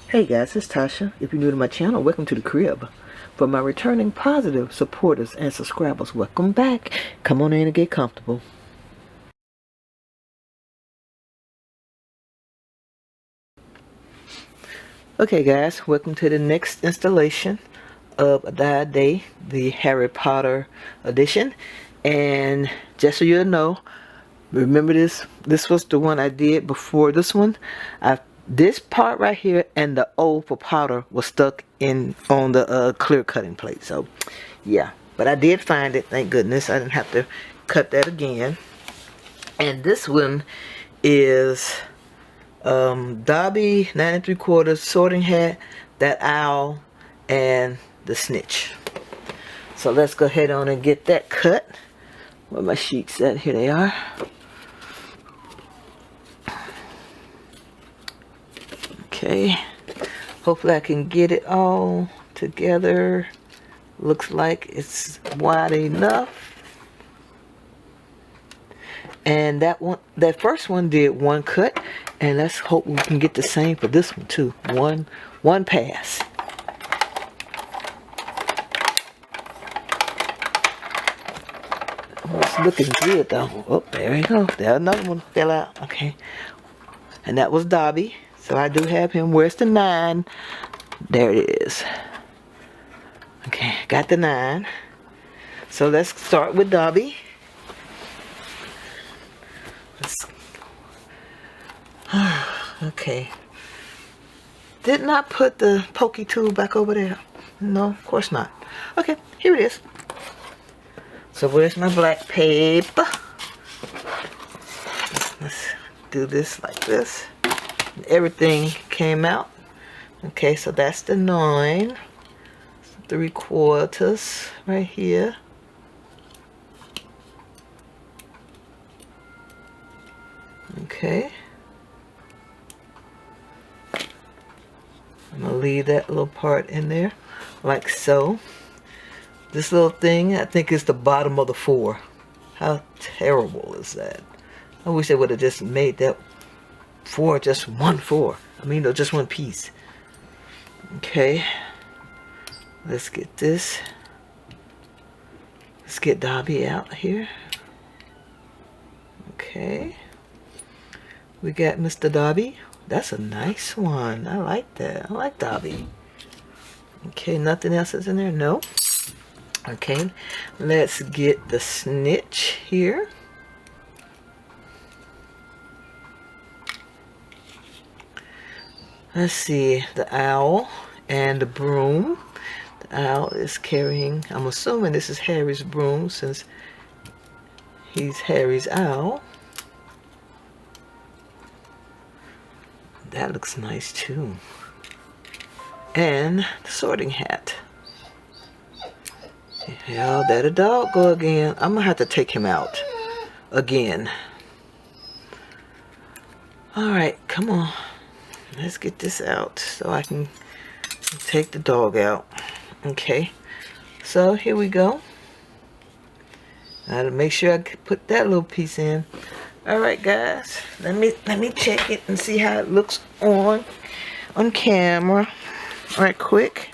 Hey guys, it's Tasha. If you're new to my channel, welcome to the crib. For my returning positive supporters and subscribers, welcome back. Come on in and get comfortable. Okay guys, welcome to the next installation of ADAD, the Harry Potter edition. And just so you know, remember this was the one I did before this one. This part right here and the O for powder was stuck in on the clear cutting plate. So yeah, but I did find it, thank goodness. I didn't have to cut that again. And this one is Dobby 9 3/4 sorting hat, that owl, and the snitch. So let's go ahead on and get that cut. Where my sheets at? Here they are. Okay, hopefully I can get it all together. Looks like it's wide enough. And that first one did one cut, and let's hope we can get the same for this one too. One pass. Oh, it's looking good though. Oh, there we go. There another one fell out. Okay, and that was Dobby. So I do have him. Where's the 9? There it is. Okay, got the 9. So let's start with Dobby. Okay. Did not put the pokey tool back over there. No, of course not. Okay, here it is. So where's my black paper? Let's do this like this. Everything came out. Okay, so that's the 9 3/4 right here. Okay, I'm gonna leave that little part in there like so. This little thing I think is the bottom of the 4. How terrible is that? I wish they would have just made that 4 just one 4. I mean, no, just one piece. Okay, let's get this. Let's get Dobby out here. Okay, we got Mr. Dobby. That's a nice one. I like that. I like Dobby. Okay, nothing else is in there? No. Okay, let's get the snitch here. Let's see, the owl and the broom. The owl is carrying, I'm assuming this is Harry's broom since he's Harry's owl. That looks nice too. And the sorting hat. Yeah, there the dog go again. I'm gonna have to take him out again. Alright, come on. Let's get this out so I can take the dog out. Okay, so here we go. I gotta make sure I put that little piece in. Alright guys, let me check it and see how it looks on camera right quick.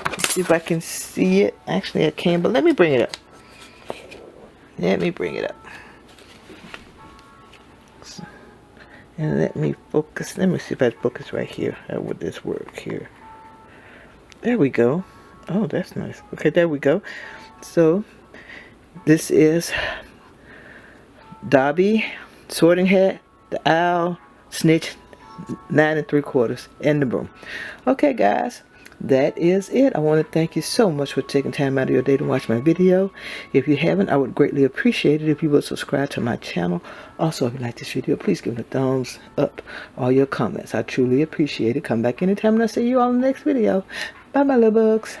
Let's see if I can see it. Actually I can, but let me bring it up. Let me bring it up. And let me focus. Let me see if I focus right here. How would this work here? There we go. Oh, that's nice. Okay, there we go. So this is Dobby, sorting hat, the owl, snitch, 9 3/4, and the broom. Okay, guys, that is it. I want to thank you so much for taking time out of your day to watch my video. If you haven't, I would greatly appreciate it if you would subscribe to my channel. Also, if you like this video, please give it a thumbs up. All your comments, I truly appreciate it. Come back anytime and I'll see you all in the next video. Bye, my little bugs.